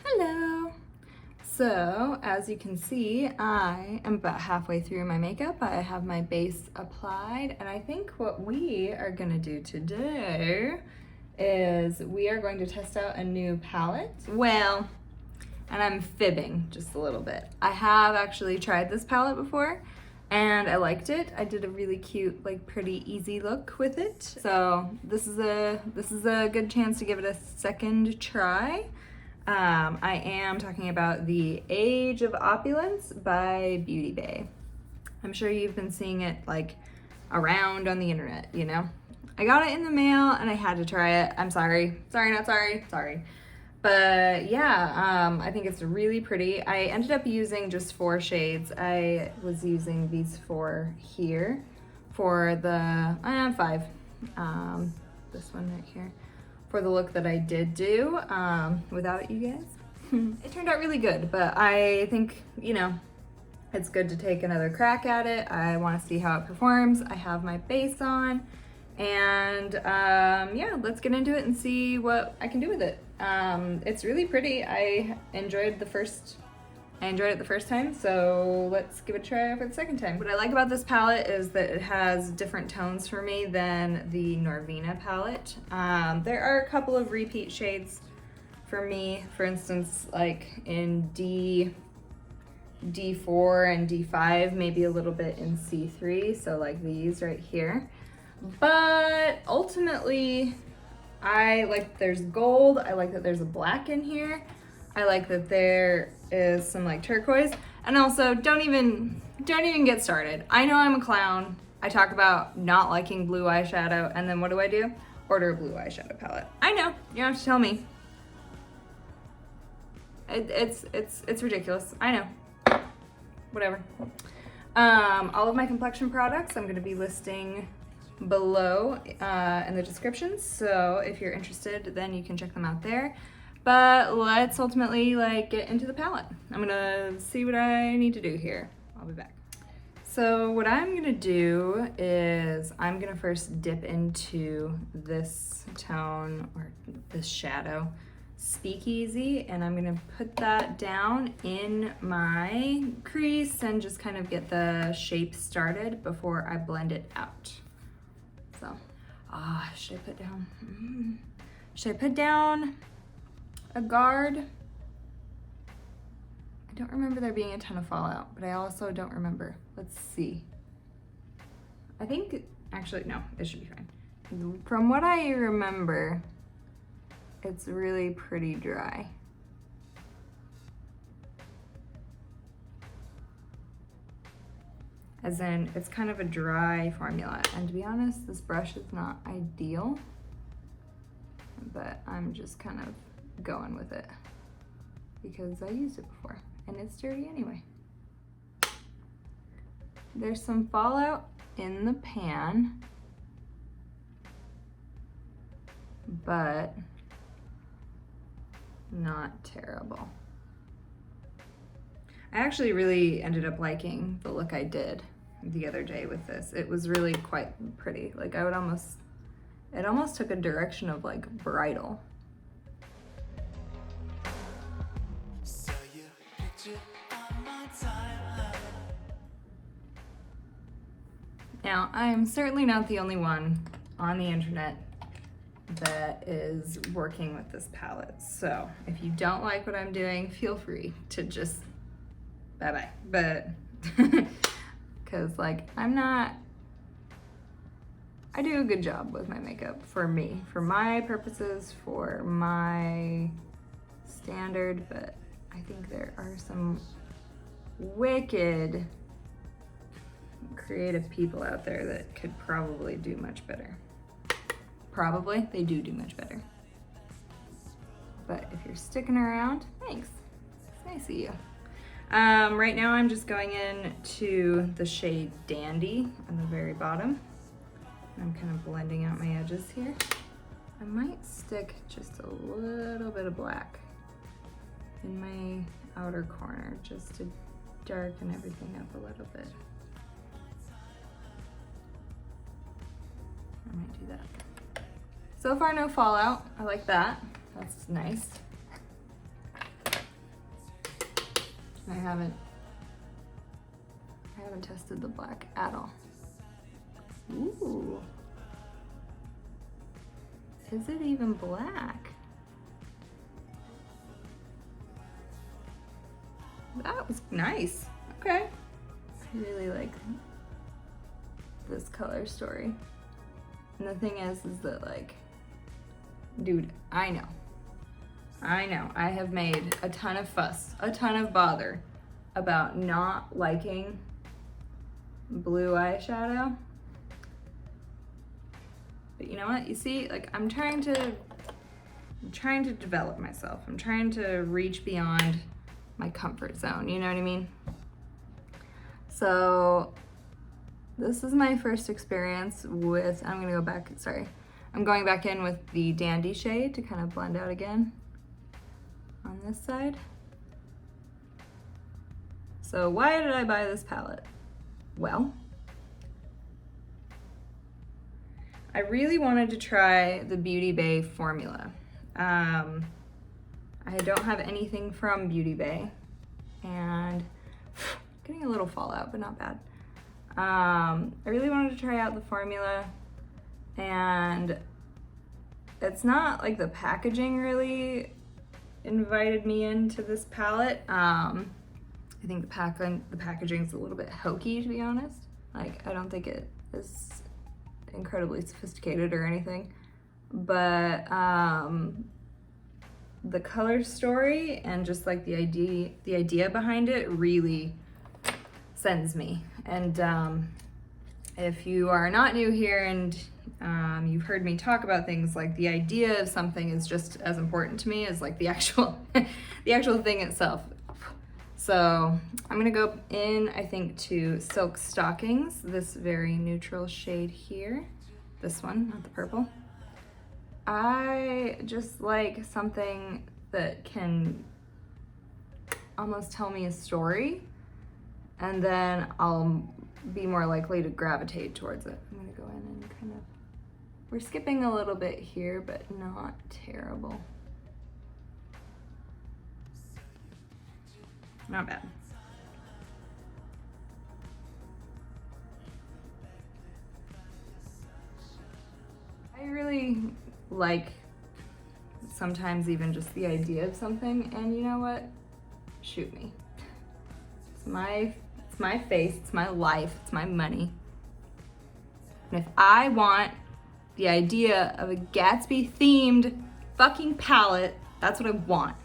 Hello. So, as you can see, I am about halfway through my makeup. I have my base applied, and I think what we are gonna do today is we are going to test out a new palette. Well, and I'm fibbing just a little bit. I have actually tried this palette before, and I liked it. I did a really cute, like pretty easy look with it. So this is a good chance to give it a second try. I am talking about The Age of Opulence by Beauty Bay. I'm sure you've been seeing it like around on the internet, you know? I got it in the mail and I had to try it. I'm sorry. Sorry, not sorry. Sorry. But yeah, I think it's really pretty. I ended up using just 4 shades. I was using these 4 here for the, 5. This one right here. For the look that I did do without you guys. It turned out really good, but I think, you know, it's good to take another crack at it. I want to see how it performs. I have my base on, and yeah, let's get into it and see what I can do with it. It's really pretty. I enjoyed it the first time, so let's give it a try for the second time. What I like about this palette is that it has different tones for me than the Norvina palette. There are a couple of repeat shades for me. For instance, like in D4 and D5, maybe a little bit in C3, so like these right here. But ultimately, I like that there's gold, I like that there's a black in here, I like that there is some like turquoise, and also don't even get started. I know I'm a clown. I talk about not liking blue eyeshadow, and then what do? Order a blue eyeshadow palette. I know, you don't have to tell me. It's ridiculous. I know. Whatever. All of my complexion products I'm gonna be listing below in the description, so if you're interested, then you can check them out there. But let's ultimately like get into the palette. I'm gonna see what I need to do here. I'll be back. So what I'm gonna do is I'm gonna first dip into this tone, or this shadow, Speakeasy, and I'm gonna put that down in my crease and just kind of get the shape started before I blend it out. So, should I put down? Should I put down a guard? I don't remember there being a ton of fallout, but I also don't remember. Let's see. I think, actually, no, it should be fine. From what I remember, it's really pretty dry. As in, it's kind of a dry formula. And to be honest, this brush is not ideal, but I'm just kind of going with it because I used it before and it's dirty anyway. There's some fallout in the pan, but not terrible. I actually really ended up liking the look I did the other day with this. It was really quite pretty. Like it almost took a direction of like bridal. Now, I'm certainly not the only one on the internet that is working with this palette. So if you don't like what I'm doing, feel free to just bye-bye. But, cause like I do a good job with my makeup for me, for my purposes, for my standard, but I think there are some wicked creative people out there that could probably do much better. Probably, they do much better. But if you're sticking around, thanks. It's nice of you. Right now I'm just going in to the shade Dandy on the very bottom. I'm kind of blending out my edges here. I might stick just a little bit of black in my outer corner just to darken everything up a little bit. I might do that. So far, no fallout. I like that. That's nice. I haven't tested the black at all. Ooh. Is it even black? That was nice. Okay. I really like this color story. And the thing is that like, dude, I know. I have made a ton of fuss, a ton of bother about not liking blue eyeshadow. But you know what? You see, like I'm trying to develop myself. I'm trying to reach beyond my comfort zone, you know what I mean? So this is my first experience with, I'm going back in with the Dandy shade to kind of blend out again on this side. So why did I buy this palette? Well, I really wanted to try the Beauty Bay formula. I don't have anything from Beauty Bay, and getting a little fallout, but not bad. I really wanted to try out the formula, and it's not like the packaging really invited me into this palette. I think the packaging's a little bit hokey, to be honest. Like, I don't think it is incredibly sophisticated or anything, but the color story and just like the idea behind it really sends me. And if you are not new here and you've heard me talk about things, like the idea of something is just as important to me as like the actual the actual thing itself. So I'm gonna go in, I think, to Silk Stockings, this very neutral shade here. This one, not the purple. I just like something that can almost tell me a story, and then I'll be more likely to gravitate towards it. I'm gonna go in and kind of, we're skipping a little bit here, but not terrible. Not bad. I really like sometimes even just the idea of something, and you know what? Shoot me. It's my face, it's my life, it's my money. And if I want the idea of a Gatsby themed fucking palette, that's what I want.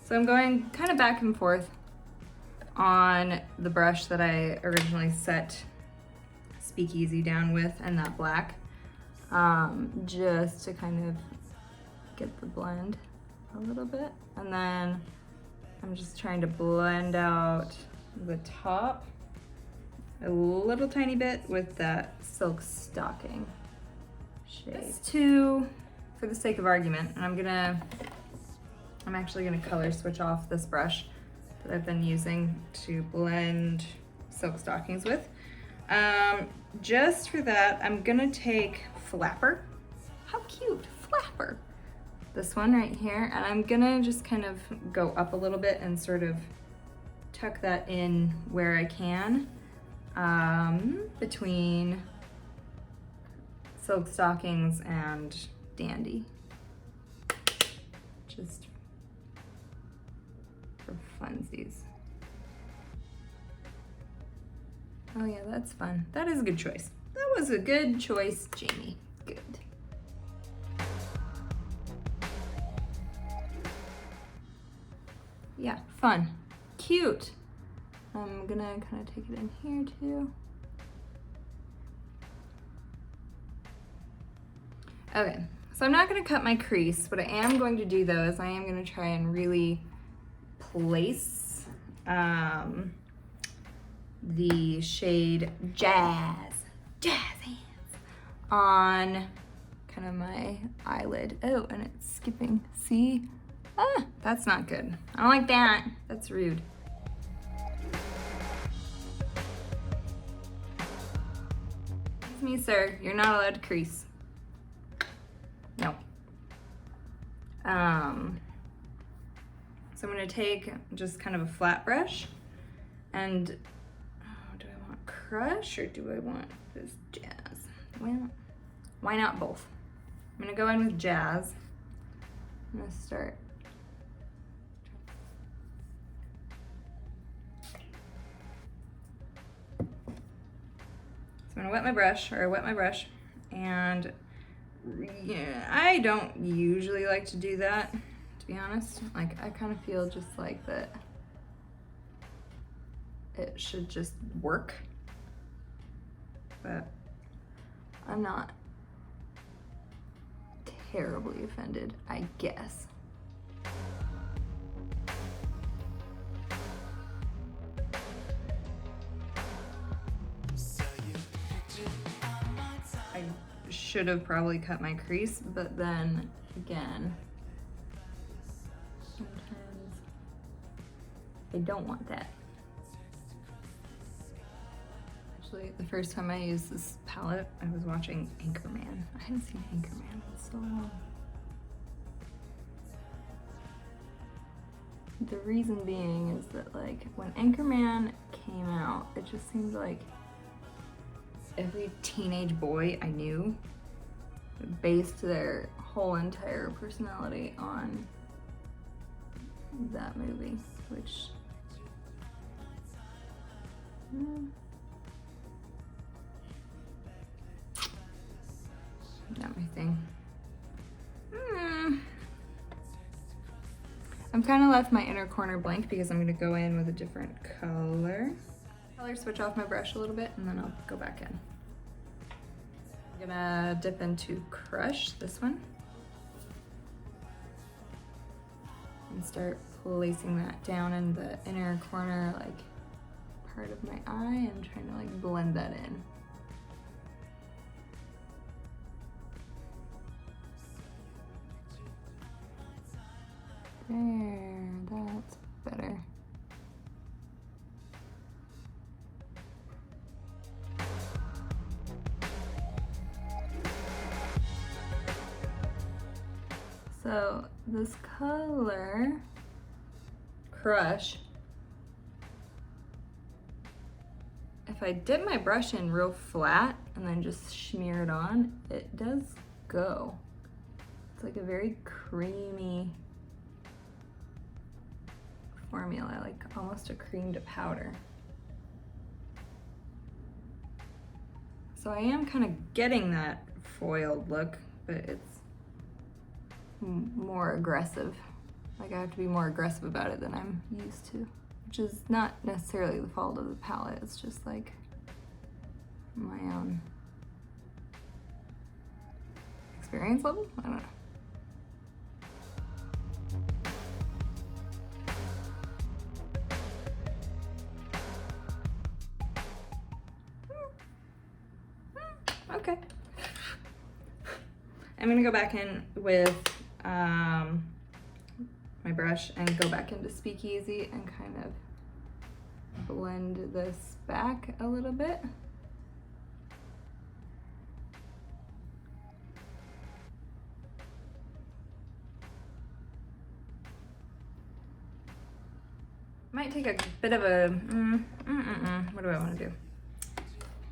So I'm going kind of back and forth on the brush that I originally set Speakeasy down with and that black, just to kind of get the blend a little bit. And then I'm just trying to blend out the top a little tiny bit with that Silk Stocking shade. Just to, for the sake of argument, and I'm actually gonna color switch off this brush that I've been using to blend Silk Stockings with. Just for that, I'm gonna take Flapper. How cute, Flapper. This one right here, and I'm gonna just kind of go up a little bit and sort of tuck that in where I can, between Silk Stockings and Dandy. Just for funsies. Oh yeah, that's fun. That is a good choice. That was a good choice, Jamie. Good. Yeah, fun. Cute. I'm gonna kind of take it in here too. Okay, so I'm not gonna cut my crease. What I am going to do though is I am gonna try and really place the shade Jazz Hands on kind of my eyelid. Oh, and it's skipping. See? Ah, that's not good. I don't like that. That's rude. Excuse me, sir. You're not allowed to crease. No. So So I'm gonna take just kind of a flat brush and, do I want crush or do I want this jazz? Well, why not both? I'm gonna go in with jazz. I'm gonna start. So I'm gonna wet my brush, and yeah, I don't usually like to do that, to be honest. Like, I kind of feel just like that it should just work, but I'm not terribly offended, I guess. I should have probably cut my crease, but then again, sometimes I don't want that. Actually, the first time I used this palette, I was watching Anchorman. I hadn't seen Anchorman in so long. The reason being is that, like, when Anchorman came out, it just seemed like every teenage boy I knew based their whole entire personality on that movie, which not my thing. I'm kind of left my inner corner blank because I'm gonna go in with a different color. Switch off my brush a little bit and then I'll go back in. I'm gonna dip into Crush, this one, and start placing that down in the inner corner, like part of my eye, and trying to like blend that in. There, that's better. So this color, Crush, if I dip my brush in real flat and then just smear it on, it does go. It's like a very creamy formula, like almost a cream to powder. So I am kind of getting that foiled look, but it's more aggressive. Like, I have to be more aggressive about it than I'm used to, which is not necessarily the fault of the palette. It's just like my own experience level. I don't know. Okay. I'm gonna go back in with my brush and go back into Speakeasy and kind of blend this back a little bit. Might take a bit of a, what do I want to do?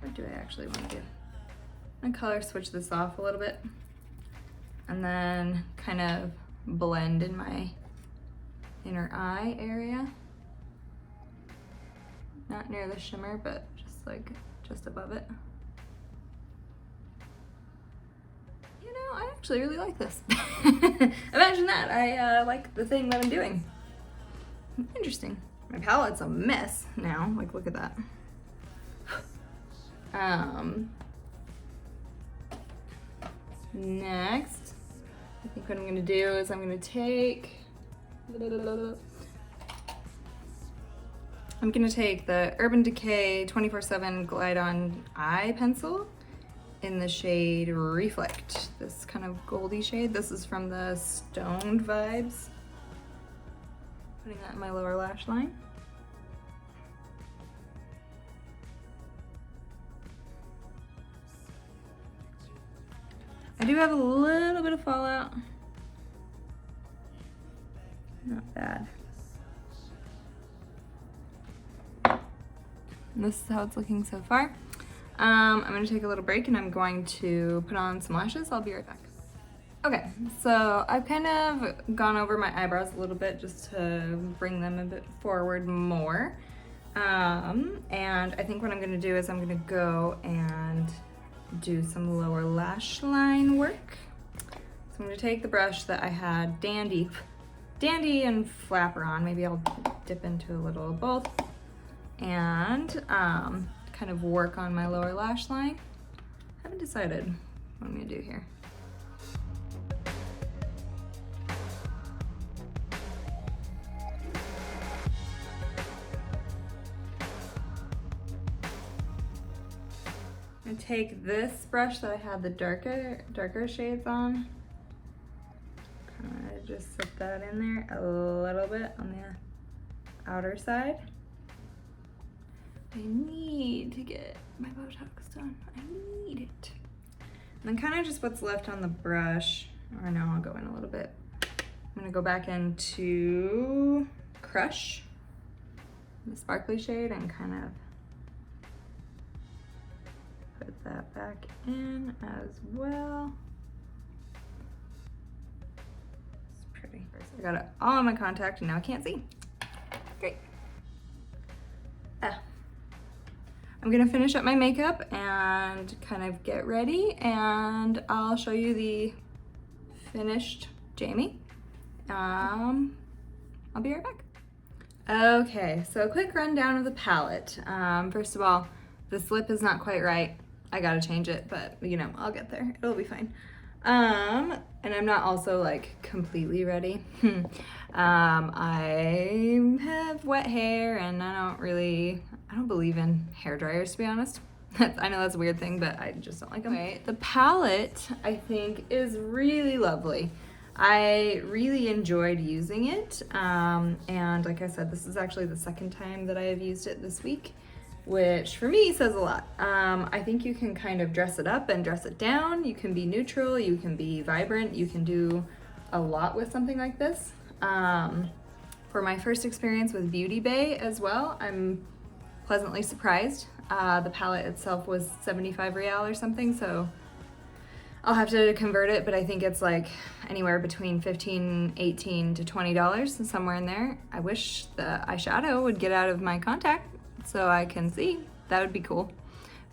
What do I actually want to do? I'm gonna color switch this off a little bit and then kind of blend in my inner eye area. Not near the shimmer, but just like just above it. You know, I actually really like this. Imagine that, I like the thing that I'm doing. Interesting. My palette's a mess now, like look at that. Next, I think what I'm gonna do is I'm gonna take, the Urban Decay 24/7 Glide On Eye Pencil in the shade Reflect. This kind of goldy shade. This is from the Stoned Vibes. Putting that in my lower lash line. I do have a little bit of fallout. Not bad. this is how it's looking so far. I'm gonna take a little break and I'm going to put on some lashes. I'll be right back. Okay, so I've kind of gone over my eyebrows a little bit just to bring them a bit forward more. And I think what I'm gonna do is I'm gonna go and do some lower lash line work. So I'm gonna take the brush that I had Dandy and Flapper on. Maybe I'll dip into a little of both and kind of work on my lower lash line. I haven't decided what I'm gonna do here. I'm gonna take this brush that I had the darker shades on. Kind of just set that in there a little bit on the outer side. I need to get my Botox done. I need it. And then kind of just what's left on the brush, or no, I'll go in a little bit. I'm gonna go back into Crush, the sparkly shade, and kind of put that back in as well. It's pretty. I got it all on my contact and now I can't see. Great. I'm gonna finish up my makeup and kind of get ready, and I'll show you the finished Jamie. I'll be right back. Okay, so a quick rundown of the palette. First of all, this lip is not quite right. I gotta change it, but you know, I'll get there. It'll be fine. And I'm not also like completely ready. I have wet hair and I don't believe in hair dryers, to be honest. I know that's a weird thing, but I just don't like them. Okay, the palette, I think, is really lovely. I really enjoyed using it. And like I said, this is actually the second time that I have used it this week, which for me says a lot. I think you can kind of dress it up and dress it down. You can be neutral, you can be vibrant, you can do a lot with something like this. For my first experience with Beauty Bay as well, I'm pleasantly surprised. The palette itself was 75 real or something, so I'll have to convert it, but I think it's like anywhere between $15, $18 to $20, somewhere in there. I wish the eyeshadow would get out of my contact so I can see. That would be cool.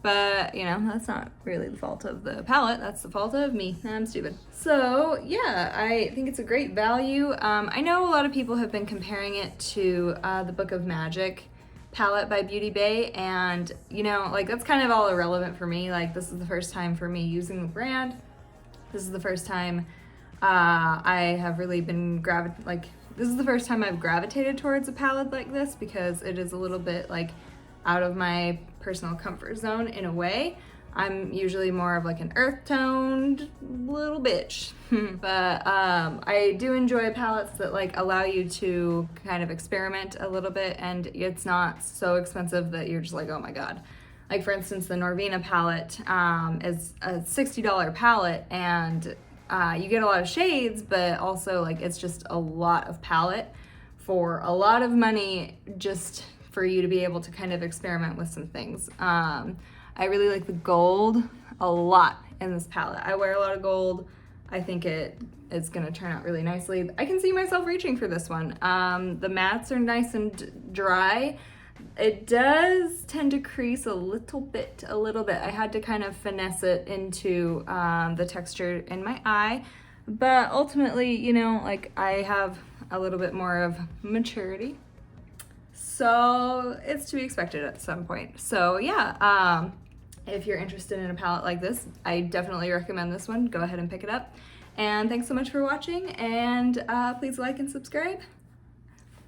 But, you know, that's not really the fault of the palette. That's the fault of me. I'm stupid. So, yeah, I think it's a great value. I know a lot of people have been comparing it to the Book of Magic palette by Beauty Bay, and, you know, like, that's kind of all irrelevant for me. Like, this is the first time for me using the brand. This is the first time I have really been this is the first time I've gravitated towards a palette like this, because it is a little bit like out of my personal comfort zone in a way. I'm usually more of like an earth toned little bitch. But I do enjoy palettes that like allow you to kind of experiment a little bit, and it's not so expensive that you're just like, oh my god. Like, for instance, the Norvina palette is a $60 palette, and you get a lot of shades, but also like it's just a lot of palette for a lot of money, just for you to be able to kind of experiment with some things. I really like the gold a lot in this palette. I wear a lot of gold. I think it's gonna turn out really nicely. I can see myself reaching for this one. The mattes are nice and dry. It does tend to crease a little bit. I had to kind of finesse it into the texture in my eye, but ultimately, you know, like, I have a little bit more of maturity, so it's to be expected at some point. So yeah, if you're interested in a palette like this, I definitely recommend this one. Go ahead and pick it up. And thanks so much for watching, and please like and subscribe.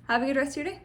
Have a good rest of your day.